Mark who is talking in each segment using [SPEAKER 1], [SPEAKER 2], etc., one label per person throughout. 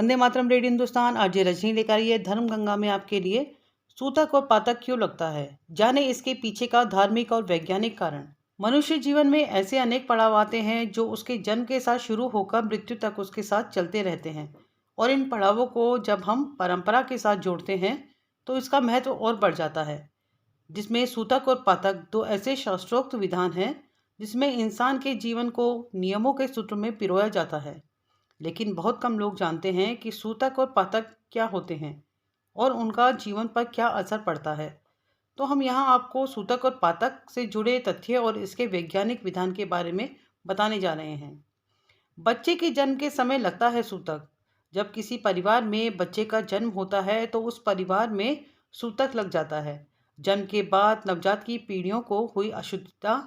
[SPEAKER 1] Vande Mataram radio Hindustan. RJ Rajni लेकर आई है धर्म गंगा में आपके लिए सूतक और पातक क्यों लगता है, जाने इसके पीछे का धार्मिक और वैज्ञानिक कारण। मनुष्य जीवन में ऐसे अनेक पड़ाव आते हैं जो उसके जन्म के साथ शुरू होकर मृत्यु तक उसके साथ चलते रहते हैं, और इन पड़ावों को जब हम परंपरा के साथ जोड़ते हैं तो इसका महत्व और बढ़ जाता है। जिसमें सूतक और पातक दो ऐसे शास्त्रोक्त विधान हैं जिसमें इंसान के जीवन को नियमों के सूत्र में पिरोया जाता है। लेकिन बहुत कम लोग जानते हैं कि सूतक और पातक क्या होते हैं और उनका जीवन पर क्या असर पड़ता है। तो हम यहाँ आपको सूतक और पातक से जुड़े तथ्य और इसके वैज्ञानिक विधान के बारे में बताने जा रहे हैं। बच्चे के जन्म के समय लगता है सूतक। जब किसी परिवार में बच्चे का जन्म होता है तो उस परिवार में सूतक लग जाता है। जन्म के बाद नवजात की पीढ़ियों को हुई अशुद्धता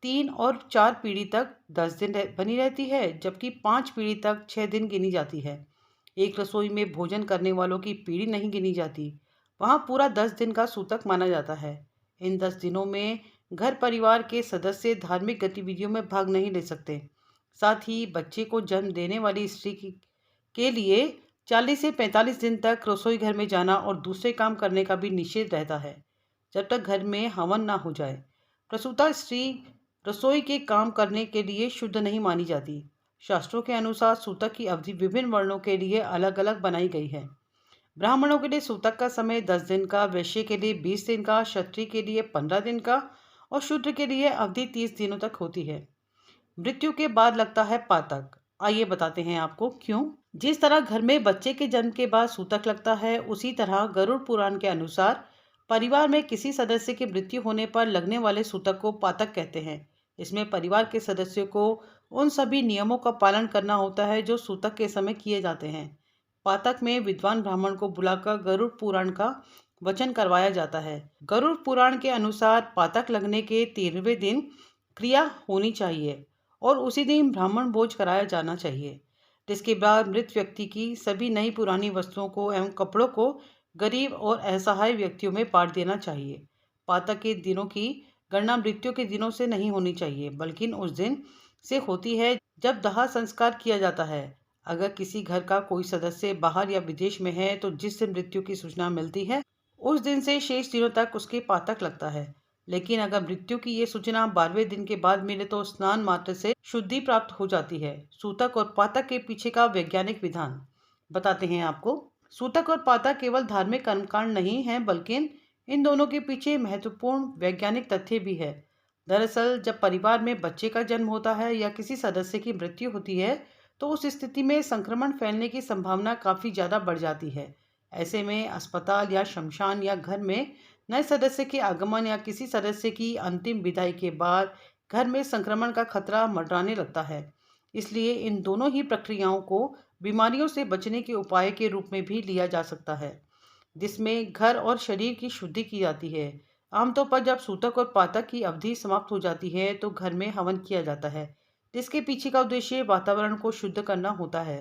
[SPEAKER 1] 3 और 4 पीढ़ी तक 10 दिन बनी रहती है, जबकि 5 पीढ़ी तक 6 दिन गिनी जाती है। एक रसोई में भोजन करने वालों की पीढ़ी नहीं गिनी जाती, वहाँ पूरा 10 दिन का सूतक माना जाता है। इन 10 दिनों में घर परिवार के सदस्य धार्मिक गतिविधियों में भाग नहीं ले सकते। साथ ही बच्चे को जन्म देने वाली स्त्री के लिए 40 से 45 दिन तक रसोई घर में जाना और दूसरे काम करने का भी निषेध रहता है, जब तक घर में हवन ना हो जाए। प्रसूता स्त्री रसोई के काम करने के लिए शुद्ध नहीं मानी जाती। शास्त्रों के अनुसार सूतक की अवधि विभिन्न वर्णों के लिए अलग अलग बनाई गई है। ब्राह्मणों के लिए सूतक का समय 10 दिन का, वैश्य के लिए 20 दिन का, क्षत्रिय के लिए 15 दिन का और शूद्र के लिए अवधि 30 दिनों तक होती है। मृत्यु के बाद लगता है पातक। आइए बताते हैं आपको क्यों। जिस तरह घर में बच्चे के जन्म के बाद सूतक लगता है, उसी तरह गरुड़ पुराण के अनुसार परिवार में किसी सदस्य की मृत्यु होने पर लगने वाले सूतक को पातक कहते हैं। इसमें परिवार के सदस्यों को उन सभी नियमों का पालन करना होता है जो सूतक के समय किए जाते हैं। पातक में विद्वान ब्राह्मण को बुलाकर गरुड़ पुराण का वचन करवाया जाता है। गरुड़ पुराण के अनुसार पातक लगने के 13वें दिन क्रिया होनी चाहिए और उसी दिन ब्राह्मण भोज कराया जाना चाहिए, जिसके बाद मृत व्यक्ति की सभी नई पुरानी वस्तुओं को एवं कपड़ों को गरीब और असहाय व्यक्तियों में बांट देना चाहिए। पातक के दिनों की गणना मृत्यु के दिनों से नहीं होनी चाहिए, बल्कि उस दिन से होती है जब दाह संस्कार किया जाता है। अगर किसी घर का कोई सदस्य बाहर या विदेश में है तो जिस दिन मृत्यु की सूचना मिलती है उस दिन से शेष दिनों तक उसके पातक लगता है। लेकिन अगर मृत्यु की ये सूचना 12वें दिन के बाद मिले तो स्नान मात्र से शुद्धि प्राप्त हो जाती है। सूतक और पातक के पीछे का वैज्ञानिक विधान बताते हैं आपको। सूतक और पातक केवल धार्मिक कर्मकांड नहीं है, बल्कि इन दोनों के पीछे महत्वपूर्ण वैज्ञानिक तथ्य भी है। दरअसल जब परिवार में बच्चे का जन्म होता है या किसी सदस्य की मृत्यु होती है तो उस स्थिति में संक्रमण फैलने की संभावना काफ़ी ज़्यादा बढ़ जाती है। ऐसे में अस्पताल या शमशान या घर में नए सदस्य के आगमन या किसी सदस्य की अंतिम विदाई के बाद घर में संक्रमण का खतरा मंडराने लगता है। इसलिए इन दोनों ही प्रक्रियाओं को बीमारियों से बचने के उपाय के रूप में भी लिया जा सकता है, जिसमें घर और शरीर की शुद्धि की जाती है। आमतौर पर जब सूतक और पातक की अवधि समाप्त हो जाती है तो घर में हवन किया जाता है, जिसके पीछे का उद्देश्य वातावरण को शुद्ध करना होता है,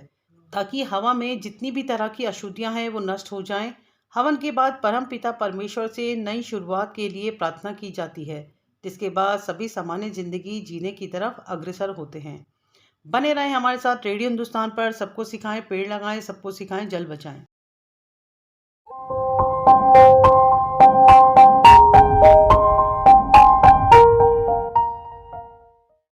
[SPEAKER 1] ताकि हवा में जितनी भी तरह की अशुद्धियां हैं वो नष्ट हो जाएं। हवन के बाद परम पिता परमेश्वर से नई शुरुआत के लिए प्रार्थना की जाती है, जिसके बाद सभी सामान्य जिंदगी जीने की तरफ अग्रसर होते हैं। बने रहें हमारे साथ रेडियो हिंदुस्तान पर। सबको सिखाएं पेड़ लगाएं, सबको सिखाएं जल बचाएं।